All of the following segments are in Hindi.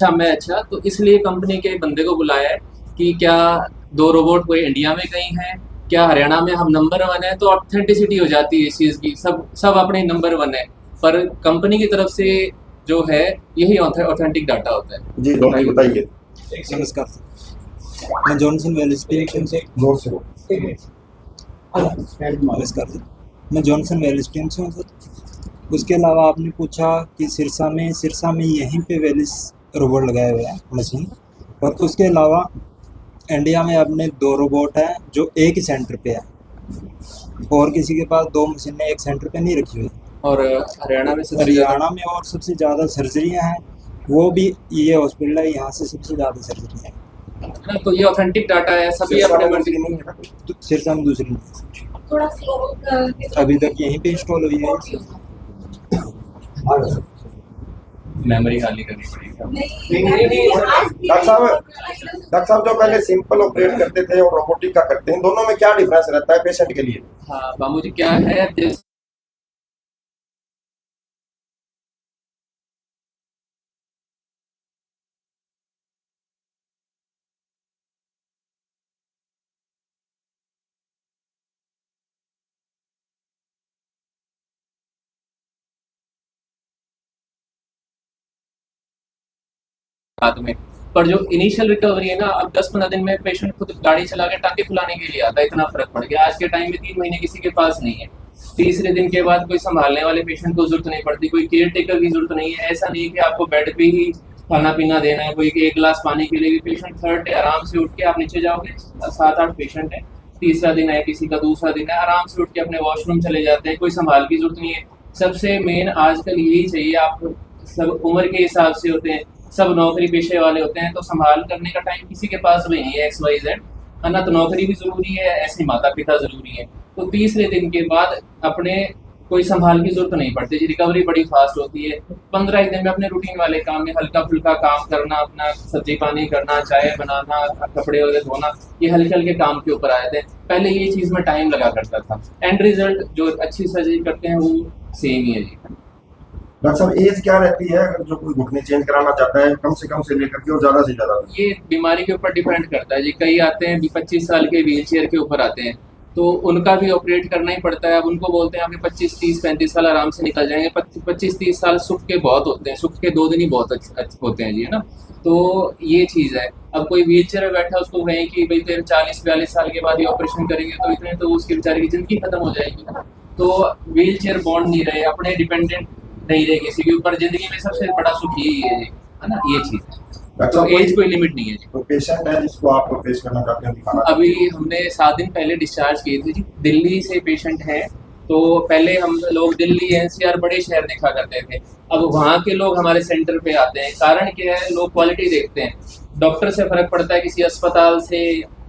अच्छा मैं अच्छा, तो इसलिए कंपनी के बंदे को बुलाया है कि क्या 2 रोबोट कोई इंडिया में कहीं हैं, क्या हरियाणा में हम नंबर 1 है, तो ऑथेंटिसिटी हो जाती है इस चीज़ की, सब सब अपने नंबर 1 है। पर कंपनी की तरफ से जो है यही ऑथेंटिक डाटा होता है। जी डॉक्टर बताइए। नमस्कार सर, मैं जॉनसन वेल्स टीम से जोर से हो। नमस्कार सर, मैं जॉनसन वेल्स टीम से हूँ सर। उसके अलावा आपने पूछा कि सिरसा में यहीं पे वेलिस रोबोट लगाए हुए हैं मशीन, और उसके अलावा इंडिया में अपने 2 रोबोट हैं जो एक ही सेंटर पे है, और किसी के पास 2 मशीनें एक सेंटर पे नहीं रखी हुई। और हरियाणा में सबसे हरियाणा में और सबसे ज़्यादा सर्जरियाँ हैं, वो भी ये हॉस्पिटल है, यहाँ से सबसे ज़्यादा सर्जरी है। ज़्यादा तो ये ऑथेंटिक डाटा है, सभी अपने मर्जी नहीं है ना। सिरसा में दूसरी नहीं है। थोड़ा स्लो अभी तक यहीं पे इंस्टॉल हुई है। मेमोरी खाली करनी पड़ेगी। डॉक्टर साहब जो पहले सिंपल ऑपरेट करते थे और रोबोटिक का करते हैं, दोनों में क्या डिफरेंस रहता है पेशेंट के लिए? हाँ बाबू जी, क्या है बाद में, पर जो इनिशियल रिकवरी है ना, अब 10-15 दिन में पेशेंट खुद गाड़ी चला के टांके खुलाने के लिए आता है, इतना फर्क पड़ गया। आज के टाइम में 3 महीने किसी के पास नहीं है, तीसरे दिन के बाद कोई संभालने वाले पेशेंट को जरूरत नहीं पड़ती, कोई केयर टेकर की जरूरत नहीं है। ऐसा नहीं है कि आपको बेड पे ही खाना पीना देना है, कोई 1 गिलास पानी के लिए भी पेशेंट थर्ड डे आराम से उठ के आप नीचे जाओगे, 7-8 पेशेंट है, तीसरा दिन है, किसी का दूसरा दिन है, आराम से उठ के अपने वॉशरूम चले जाते हैं, कोई संभाल की जरूरत नहीं है। सबसे मेन आजकल यही चाहिए, आप सब उम्र के हिसाब से होते हैं, सब नौकरी पेशे वाले होते हैं, तो संभाल करने का टाइम किसी के पास भी नहीं है, XYZ है ना। तो नौकरी भी जरूरी है, ऐसे माता पिता जरूरी है। तो तीसरे दिन के बाद अपने कोई संभाल की जरूरत नहीं पड़ती जी, रिकवरी बड़ी फास्ट होती है। 15 दिन में अपने रूटीन वाले काम में हल्का फुल्का काम करना, अपना सब्जी पानी करना, चाय बनाना, कपड़े वगैरह धोना, ये हल्के हल्के काम के ऊपर आए थे। पहले ये चीज में टाइम लगा करता था, एंड रिजल्ट जो अच्छी सर्जरी करते हैं वो सेम ही है जी। डॉक्टर साहब एज क्या रहती है अगर जो कोई घुटने चेंज कराना चाहता है, कम से कम से लेकर के और ज्यादा से ज्यादा? ये बीमारी के ऊपर डिपेंड करता है जी। कई आते हैं 25 साल के व्हील चेयर के ऊपर आते हैं, तो उनका भी ऑपरेट करना ही पड़ता है। अब उनको बोलते हैं आपके 25, 30, 35 साल आराम से निकल जाएंगे। 25, 30 साल सुख के बहुत होते हैं, सुख के 2 दिन ही बहुत अच्छे होते हैं जी, है ना। तो ये चीज़ है। अब कोई व्हील चेयर में बैठा उसको कहें कि भाई तेरे 40-42 साल के बाद ये ऑपरेशन करेंगे, तो इतने तो उसकी बेचारे की जिंदगी खत्म हो जाएगी ना। तो व्हील चेयर बॉन्ड नहीं रहे, अपने डिपेंडेंट नहीं रहे किसी के ऊपर। जिंदगी में सबसे बड़ा सुख यही है जी, है ना, ये चीज़ है। तो एज कोई लिमिट नहीं है जी। तो पेशेंट है जिसको आप फेस करना चाहते हैं, दिखाना अभी हमने 7 दिन पहले डिस्चार्ज किए थे जी, दिल्ली से पेशेंट है। तो पहले हम लोग दिल्ली NCR बड़े शहर देखा करते थे, अब वहाँ के लोग हमारे सेंटर पे आते हैं। कारण क्या है, लोग क्वालिटी देखते हैं, डॉक्टर से फर्क पड़ता है, किसी अस्पताल से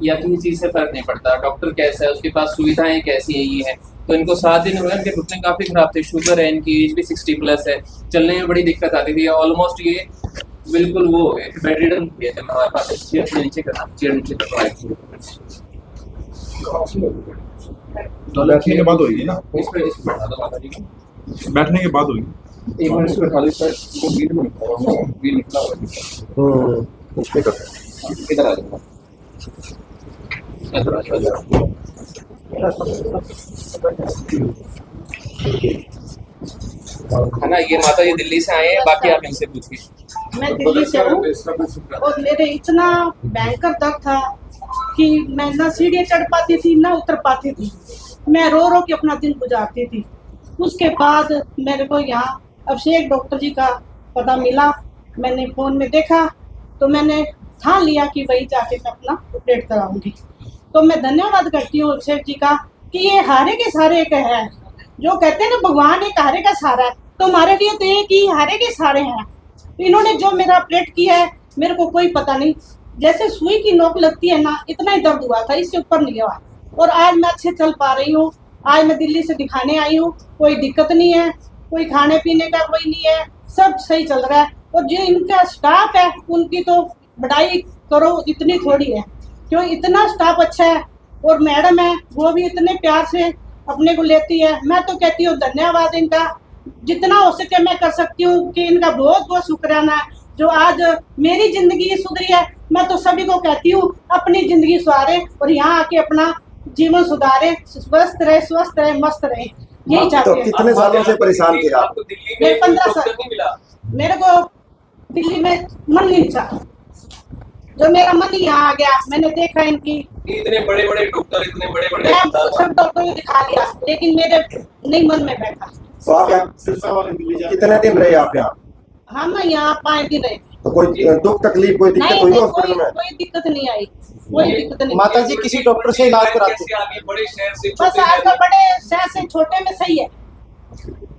या किसी चीज़ से फर्क नहीं पड़ता। डॉक्टर कैसा है, उसके पास सुविधाएं कैसी है, ये है। तो इनको 7 दिन हुए, इनके घुटने काफ़ी खराब थे, शुगर है, इनकी एज भी 60+ है, चलने में बड़ी दिक्कत आती थी। ऑलमोस्ट ये बिल्कुल वो हो गए, बेड रिडन हो गए थे। हमारे पास चेयर नीचे करना, चेयर नीचे करना। तो बैठने के बाद होगी ना, इस पे बैठा दो माता जी को। बैठने के बाद होगी। एक बार इस पे बैठा दो, इस पर वो व्हील में निकला हुआ है, व्हील निकला हुआ है। उस पे करते इधर आ जाओ, इधर आ जाओ। है ना, ये माता जी दिल्ली से आए हैं, बाकी आप इनसे पूछिए। मैं दिल्ली से हूँ और मेरे इतना भयंकर दर्द था कि मैं ना सीढ़ियाँ चढ़ पाती थी ना उतर पाती थी। मैं रो रो के अपना दिन गुजारती थी। उसके बाद मेरे को यहाँ अभिषेक डॉक्टर जी का पता मिला, मैंने फ़ोन में देखा तो मैंने ठान लिया कि वही जाके मैं अपना ऑपरेट कराऊंगी। तो मैं धन्यवाद करती हूँ अभिषेक जी का कि ये हारे के सारे एक है। जो कहते हैं ना भगवान एक हारे का सहारा है, तो हमारे लिए तो ये कि हारे के सारे हैं। इन्होंने जो मेरा ऑपरेट किया है मेरे को कोई पता नहीं, जैसे सुई की नोक लगती है ना, इतना ही दर्द हुआ था, इससे ऊपर नहीं हुआ। और आज मैं अच्छे चल पा रही हूँ। आज मैं दिल्ली से दिखाने आई हूँ, कोई दिक्कत नहीं है, कोई खाने पीने का कोई नहीं है, सब सही चल रहा है। और जो इनका स्टाफ है उनकी तो बड़ाई करो इतनी थोड़ी है, क्यों इतना स्टाफ अच्छा है। और मैडम है वो भी इतने प्यार से अपने को लेती है। मैं तो कहती हूँ धन्यवाद इनका, जितना हो सके मैं कर सकती हूँ कि इनका बहुत बहुत शुक्राना है। जो आज मेरी जिंदगी सुधरी है, मैं तो सभी को कहती हूँ अपनी जिंदगी सुधारे और यहाँ आके अपना जीवन सुधारे, स्वस्थ रहे मस्त रहे, यही तो चाहते हैं। कितने सालों से परेशान थे आप? आपको दिल्ली मेरे में 15 डॉक्टर साल नहीं मिला? मेरे को दिल्ली में मन नहीं चाहा, जो मेरा मन ही यहाँ आ गया। मैंने देखा इनकी, इतने बड़े बड़े डॉक्टर, इतने बड़े बड़े मैं सब डॉक्टर को दिखा लिया, लेकिन मेरे नहीं मन में बैठा। तो आप कितने दिन रहे आप यहाँ? हम यहाँ 5 दिन रहे थे। तो कोई दुख तकलीफ कोई दिक्कत नहीं हुई नहीं, हॉस्पिटल में? कोई दिक्कत नहीं आई, कोई दिक्कत नहीं। माता जी किसी डॉक्टर से इलाज कराते कैसे आगे बड़े शहर से बस छोटे आजकल शहर बड़े शहर से छोटे में सही है।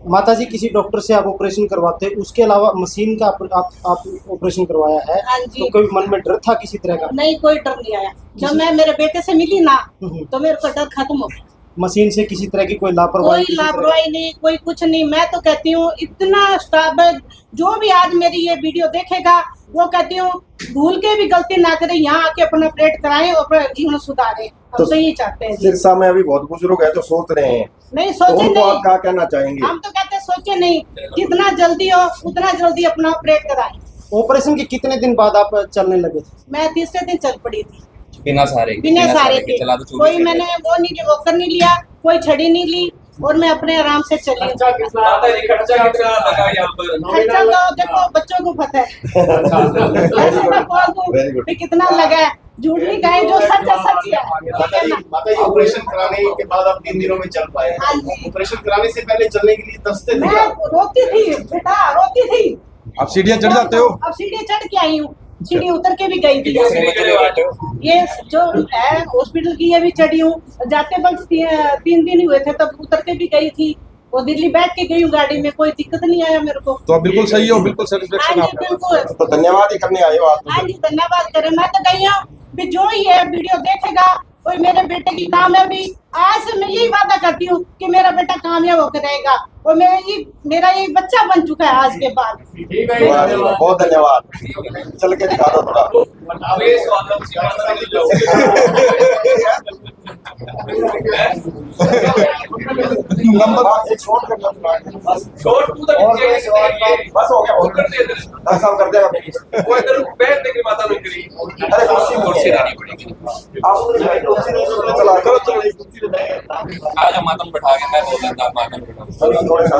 माता जी किसी डॉक्टर से आप ऑपरेशन करवाते हैं, उसके अलावा मशीन का आप ऑपरेशन करवाया है, हाँ जी। तो कोई मन में डर था किसी तरह का? नहीं, कोई डर नहीं आया। जब मैं मेरे बेटे से मिली ना, तो मेरे को डर खत्म हो गया। मशीन से किसी तरह की कोई लापरवाही? कोई किसी तरह- लापरवाही नहीं, कोई कुछ नहीं। मैं तो कहती हूँ इतना स्टाफ है, जो भी आज मेरी ये वीडियो देखेगा वो कहती हूँ भूल के भी गलती ना करे, यहाँ आके अपना ऑपरेट कराएं और अपना जीवन सुधारें। हम तो यही चाहते हैं जी। सिरसा में अभी बहुत बुजुर्ग है जो सोच रहे हैं, नहीं तो सोचे उनको आप नहीं, क्या कहना चाहेंगे? हम तो कहते हैं सोचे नहीं, जितना जल्दी हो उतना जल्दी अपना ऑपरेट कराएं। ऑपरेशन के कितने दिन बाद आप चलने लगे थे? मैं तीसरे दिन चल पड़ी थी, बिना सहारे बिना सहारे के। चला तो कोई मैंने वो नहीं, वॉकर नहीं लिया, कोई छड़ी नहीं ली, और मैं अपने आराम से चली। माता जी खर्चा कितना लगा यहाँ पर? खर्चा तो देखो बच्चों को पता है, ऐसे मैं बोल दूं Very good. कि कितना लगा है, झूठ नहीं कहें, जो सच है सच ही है। माता जी ऑपरेशन कराने के बाद आप 3 दिनों में चल पाए। हाँ जी। ऑपरेशन कराने से पहले चलने के लिए दस्ते थे मैं आप? रोती थी बेटा, रोती थी। आप सीढ़ियाँ चढ़ जाते हो? अब सीढ़ी चढ़ के आई हूँ, सीढ़ी उतर के भी गई थी। ये जो है हॉस्पिटल की, ये भी चढ़ी हूँ। जाते वक्त 3 दिन हुए थे, तब उतर के भी गई थी, और दिल्ली बैठ के गई हूँ गाड़ी में, कोई दिक्कत नहीं आया मेरे को। तो आप बिल्कुल सही हो, बिल्कुल हाँ सेटिस्फेक्शन जी बिल्कुल, तो धन्यवाद ही करने आए हो आप हाँ तो। जी धन्यवाद करें। मैं तो गई हूँ भी जो ये वीडियो देखेगा कोई मेरे बेटे की कामयाबी, आज से मैं यही वादा करती हूँ कि मेरा बेटा कामयाब होकर रहेगा, और मेरा ये बच्चा बन चुका है आज के बाद। बहुत धन्यवाद। चल के दिखा दो थोड़ा। नंबर एक शॉर्ट करना था। शॉर्ट टू द बस हो गया, कर दे इधर। बस हम कर देगा। वो इधर बैठ दे के माता नौकरी अरे कुर्सी देनी पड़ेगी। आप कुर्सी नहीं चला करो, चलो आज हम माता बैठा के मैं बोल देता माता बैठा थोड़े सा